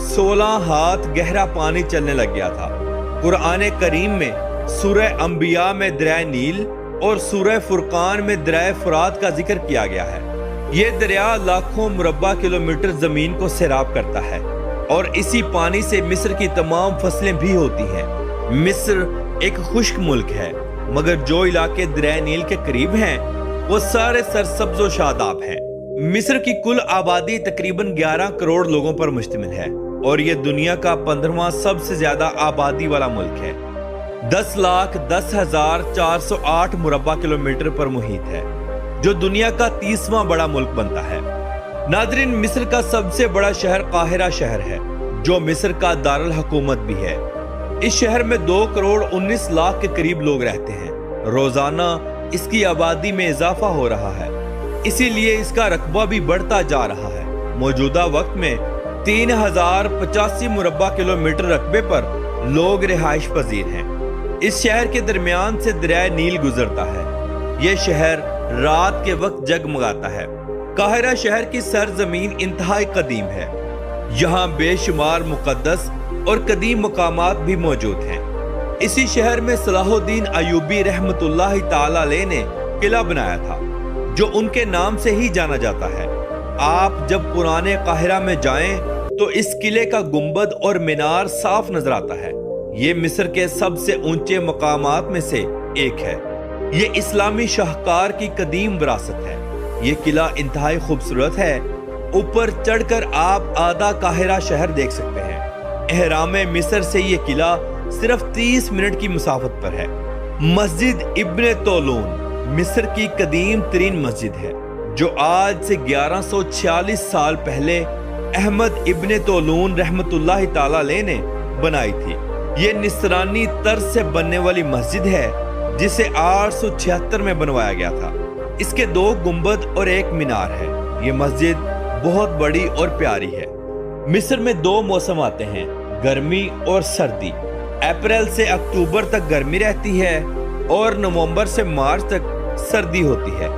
16 ہاتھ گہرا پانی چلنے لگ گیا تھا۔ قرآن کریم میں سورہ انبیاء میں دریائے نیل اور سورہ فرقان میں دریائے فرات کا ذکر کیا گیا ہے۔ یہ دریا لاکھوں مربع کلومیٹر زمین کو سیراب کرتا ہے اور اسی پانی سے مصر کی تمام فصلیں بھی ہوتی ہیں۔ مصر ایک خشک ملک ہے، مگر جو علاقے دریائے نیل کے قریب ہیں وہ سارے سرسبز و شاداب ہیں۔ مصر کی کل آبادی تقریباً 11 کروڑ لوگوں پر مشتمل ہے اور یہ دنیا کا 15واں سب سے زیادہ آبادی والا ملک ہے۔ 10,10,408 مربع کلومیٹر پر محیط ہے، جو دنیا کا 30واں بڑا ملک بنتا ہے۔ ناظرین، مصر کا سب سے بڑا شہر قاہرہ شہر ہے، جو مصر کا دارالحکومت بھی ہے۔ اس شہر میں 2 کروڑ 19 لاکھ کے قریب لوگ رہتے ہیں۔ روزانہ اس کی آبادی میں اضافہ ہو رہا ہے، اسی لیے اس کا رقبہ بھی بڑھتا جا رہا ہے۔ موجودہ وقت میں 3085 مربع کلومیٹر رقبے پر لوگ رہائش پذیر ہیں۔ اس شہر کے درمیان سے دریائے نیل گزرتا ہے۔ یہ شہر رات کے وقت جگمگاتا ہے۔ قاہرہ شہر کی سرزمین انتہائی قدیم ہے۔ یہاں بے شمار مقدس اور قدیم مقامات بھی موجود ہیں۔ اسی شہر میں صلاح الدین ایوبی رحمت اللہ تعالی علیہ نے قلعہ بنایا تھا، جو ان کے نام سے ہی جانا جاتا ہے۔ آپ جب پرانے قاہرہ میں جائیں تو اس قلعے کا گنبد اور مینار صاف نظر آتا ہے۔ یہ مصر کے سب سے اونچے مقامات میں سے ایک ہے۔ یہ اسلامی شاہکار کی قدیم وراثت ہے۔ یہ قلعہ انتہائی خوبصورت ہے۔ اوپر چڑھ کر آپ آدھا قاہرہ شہر دیکھ سکتے ہیں۔ اہرام مصر سے یہ قلعہ صرف 30 منٹ کی مسافت پر ہے۔ مسجد ابن طولون مصر کی قدیم ترین مسجد ہے، جو آج سے 1146 سال پہلے احمد ابن طولون رحمت اللہ تعالی علیہ نے بنائی تھی۔ یہ نصرانی طرز سے بننے والی مسجد ہے، جسے 876 میں بنوایا گیا تھا۔ اس کے 2 گنبد اور 1 مینار ہے۔ یہ مسجد بہت بڑی اور پیاری ہے۔ مصر میں 2 موسم آتے ہیں، گرمی اور سردی۔ اپریل سے اکتوبر تک گرمی رہتی ہے اور نومبر سے مارچ تک سردی ہوتی ہے۔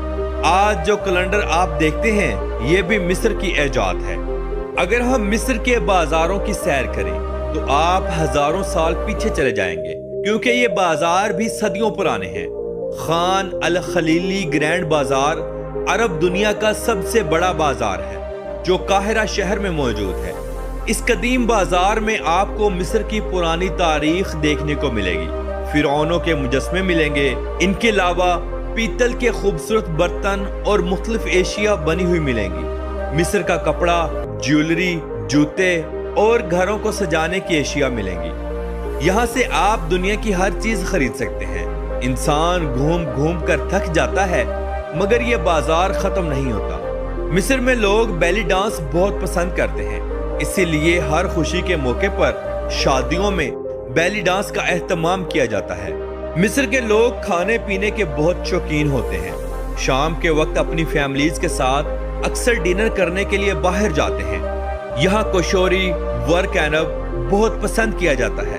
آج جو کیلنڈر آپ دیکھتے ہیں یہ بھی مصر کی ایجاد ہے۔ اگر ہم مصر کے بازاروں کی سیر کریں تو آپ ہزاروں سال پیچھے چلے جائیں گے، کیونکہ یہ بازار بھی صدیوں پرانے ہیں۔ خان الخلیلی گرینڈ بازار عرب دنیا کا سب سے بڑا بازار ہے، جو قاہرہ شہر میں موجود ہے۔ اس قدیم بازار میں آپ کو مصر کی پرانی تاریخ دیکھنے کو ملے گی۔ فرعونوں کے مجسمے ملیں گے۔ ان کے علاوہ پیتل کے خوبصورت برتن اور مختلف اشیاء بنی ہوئی ملیں گی۔ مصر کا کپڑا، جیولری، جوتے اور گھروں کو سجانے کی اشیاء ملیں گی۔ یہاں سے آپ دنیا کی ہر چیز خرید سکتے ہیں۔ انسان گھوم گھوم کر تھک جاتا ہے، مگر یہ بازار ختم نہیں ہوتا۔ مصر میں لوگ بیلی ڈانس بہت پسند کرتے ہیں، اسی لیے ہر خوشی کے موقع پر شادیوں میں بیلی ڈانس کا اہتمام کیا جاتا ہے۔ مصر کے لوگ کھانے پینے کے بہت شوقین ہوتے ہیں۔ شام کے وقت اپنی فیملیز کے ساتھ اکثر ڈنر کرنے کے لیے باہر جاتے ہیں۔ یہاں کوشوری ورک اینب بہت پسند کیا جاتا ہے۔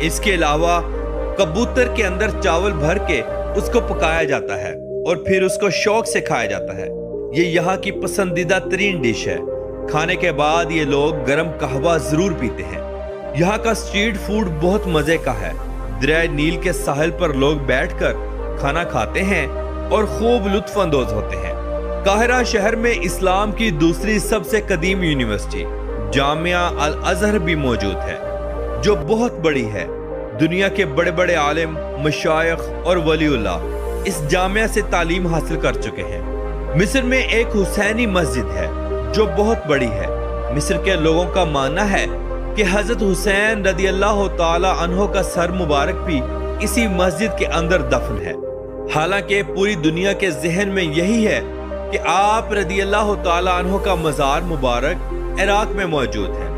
اس کے علاوہ کبوتر کے اندر چاول بھر کے اس کو پکایا جاتا ہے اور پھر اس کو شوق سے کھایا جاتا ہے۔ یہ یہاں کی پسندیدہ ترین ڈش ہے۔ کھانے کے بعد یہ لوگ گرم قہوہ ضرور پیتے ہیں۔ یہاں کا اسٹریٹ فوڈ بہت مزے کا ہے۔ دریائے نیل کے ساحل پر لوگ بیٹھ کر کھانا کھاتے ہیں اور خوب لطف اندوز ہوتے ہیں۔ قاہرہ شہر میں اسلام کی دوسری سب سے قدیم یونیورسٹی جامعہ الازہر بھی موجود ہے، جو بہت بڑی ہے۔ دنیا کے بڑے بڑے عالم، مشائخ اور ولی اللہ اس جامعہ سے تعلیم حاصل کر چکے ہیں۔ مصر میں ایک حسینی مسجد ہے جو بہت بڑی ہے۔ مصر کے لوگوں کا ماننا ہے کہ حضرت حسین رضی اللہ تعالی عنہ کا سر مبارک بھی اسی مسجد کے اندر دفن ہے۔ حالانکہ پوری دنیا کے ذہن میں یہی ہے کہ آپ رضی اللہ تعالی عنہ کا مزار مبارک عراق میں موجود ہے۔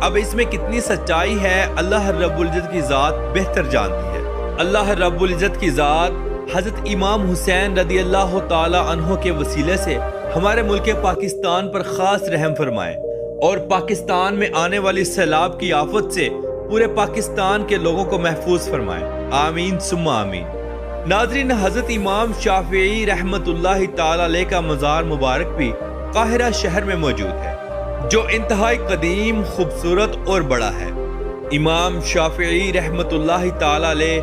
اب اس میں کتنی سچائی ہے اللہ رب العزت کی ذات بہتر جانتی ہے۔ اللہ رب العزت کی ذات حضرت امام حسین رضی اللہ تعالی عنہ کے وسیلے سے ہمارے ملک پاکستان پر خاص رحم فرمائے اور پاکستان میں آنے والی سیلاب کی آفت سے پورے پاکستان کے لوگوں کو محفوظ فرمائے، آمین ثم آمین۔ ناظرین، حضرت امام شافعی رحمت اللہ تعالی علیہ کا مزار مبارک بھی قاہرہ شہر میں موجود ہے، جو انتہائی قدیم، خوبصورت اور بڑا ہے۔ امام شافعی رحمۃ اللہ تعالی علیہ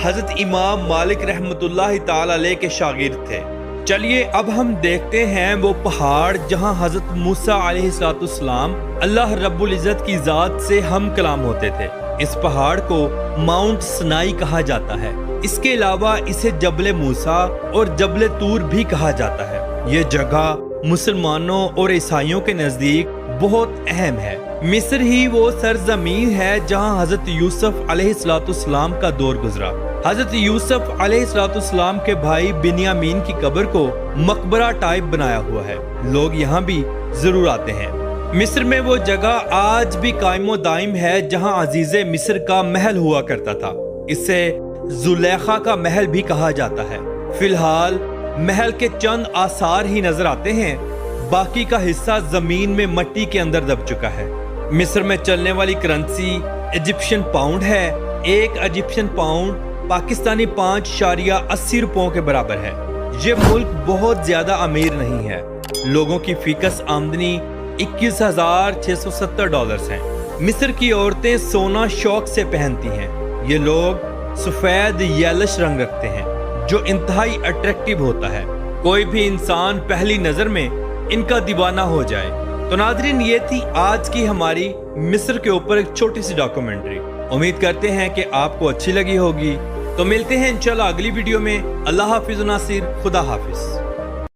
حضرت امام مالک رحمۃ اللہ تعالی علیہ کے شاگرد تھے۔ چلیے اب ہم دیکھتے ہیں وہ پہاڑ جہاں حضرت موسیٰ علیہ السلام اللہ رب العزت کی ذات سے ہم کلام ہوتے تھے۔ اس پہاڑ کو ماؤنٹ سنائی کہا جاتا ہے۔ اس کے علاوہ اسے جبل موسیٰ اور جبل طور بھی کہا جاتا ہے۔ یہ جگہ مسلمانوں اور عیسائیوں کے نزدیک بہت اہم ہے۔ مصر ہی وہ سرزمین ہے جہاں حضرت یوسف علیہ السلام کا دور گزرا۔ حضرت یوسف علیہ السلام کے بھائی بنیامین کی قبر کو مقبرہ ٹائپ بنایا ہوا ہے۔ لوگ یہاں بھی ضرور آتے ہیں۔ مصر میں وہ جگہ آج بھی قائم و دائم ہے جہاں عزیز مصر کا محل ہوا کرتا تھا۔ اسے زلیخا کا محل بھی کہا جاتا ہے۔ فی الحال محل کے چند آثار ہی نظر آتے ہیں، باقی کا حصہ زمین میں مٹی کے اندر دب چکا ہے۔ مصر میں چلنے والی کرنسی ایجپشن پاؤنڈ ہے۔ ایک ایجپشن پاؤنڈ پاکستانی 5.80 روپوں کے برابر ہے۔ یہ ملک بہت زیادہ امیر نہیں ہے۔ لوگوں کی فیکس آمدنی $21,670 ہیں۔ مصر کی عورتیں سونا شوق سے پہنتی ہیں۔ یہ لوگ سفید یلش رنگ رکھتے ہیں جو انتہائی اٹریکٹیو ہوتا ہے۔ کوئی بھی انسان پہلی نظر میں ان کا دیوانہ ہو جائے۔ تو ناظرین، یہ تھی آج کی ہماری مصر کے اوپر ایک چھوٹی سی ڈاکومنٹری۔ امید کرتے ہیں کہ آپ کو اچھی لگی ہوگی۔ تو ملتے ہیں انشاءاللہ اگلی ویڈیو میں۔ اللہ حافظ ناصر، خدا حافظ۔